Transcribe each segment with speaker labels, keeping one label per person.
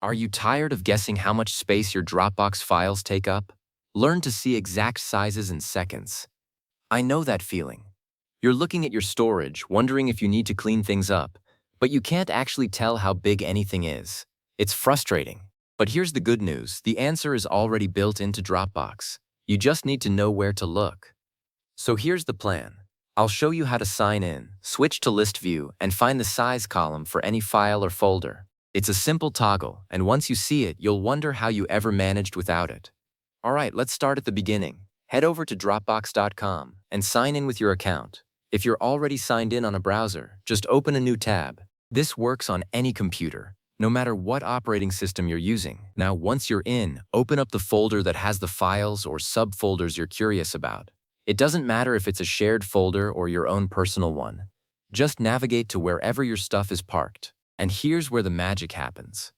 Speaker 1: Are you tired of guessing how much space your Dropbox files take up? Learn to see exact sizes in seconds. I know that feeling. You're looking at your storage, wondering if you need to clean things up, but you can't actually tell how big anything is. It's frustrating. But here's the good news. The answer is already built into Dropbox. You just need to know where to look. So here's the plan. I'll show you how to sign in, switch to list view, and find the size column for any file or folder. It's a simple toggle, and once you see it, you'll wonder how you ever managed without it. Alright, let's start at the beginning. Head over to Dropbox.com and sign in with your account. If you're already signed in on a browser, just open a new tab. This works on any computer, no matter what operating system you're using. Now, once you're in, open up the folder that has the files or subfolders you're curious about. It doesn't matter if it's a shared folder or your own personal one. Just navigate to wherever your stuff is parked. And here's where the magic happens.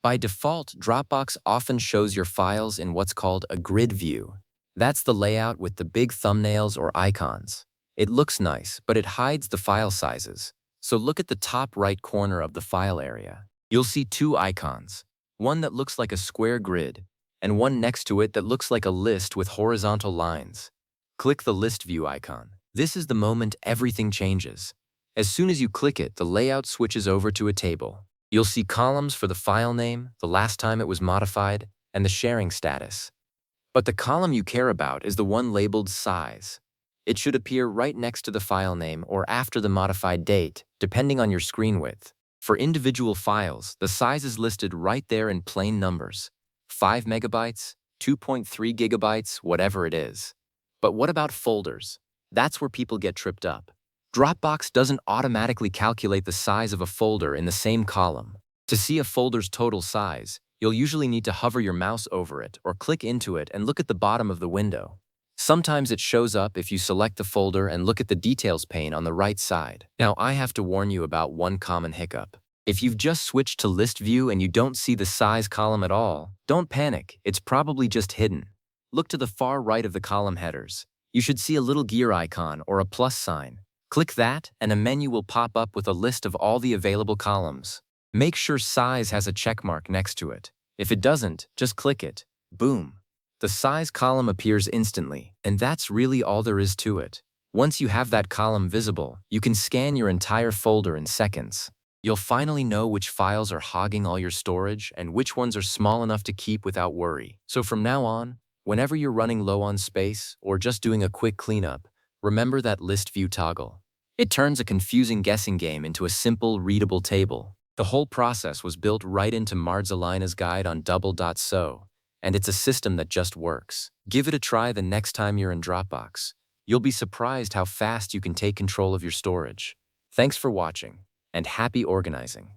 Speaker 1: By default, Dropbox often shows your files in what's called a grid view. That's the layout with the big thumbnails or icons. It looks nice, but it hides the file sizes. So look at the top right corner of the file area. You'll see two icons, one that looks like a square grid, and one next to it that looks like a list with horizontal lines. Click the list view icon. This is the moment everything changes. As soon as you click it, the layout switches over to a table. You'll see columns for the file name, the last time it was modified, and the sharing status. But the column you care about is the one labeled size. It should appear right next to the file name or after the modified date, depending on your screen width. For individual files, the size is listed right there in plain numbers. 5 megabytes, 2.3 gigabytes, whatever it is. But what about folders? That's where people get tripped up. Dropbox doesn't automatically calculate the size of a folder in the same column. To see a folder's total size, you'll usually need to hover your mouse over it or click into it and look at the bottom of the window. Sometimes it shows up if you select the folder and look at the details pane on the right side. Now, I have to warn you about one common hiccup. If you've just switched to list view and you don't see the size column at all, don't panic, it's probably just hidden. Look to the far right of the column headers. You should see a little gear icon or a plus sign. Click that, and a menu will pop up with a list of all the available columns. Make sure size has a check mark next to it. If it doesn't, just click it. Boom. The size column appears instantly, and that's really all there is to it. Once you have that column visible, you can scan your entire folder in seconds. You'll finally know which files are hogging all your storage and which ones are small enough to keep without worry. So from now on, whenever you're running low on space or just doing a quick cleanup, remember that list view toggle. It turns a confusing guessing game into a simple, readable table. The whole process was built right into Marzelina's guide on double.so, and it's a system that just works. Give it a try the next time you're in Dropbox. You'll be surprised how fast you can take control of your storage. Thanks for watching, and happy organizing.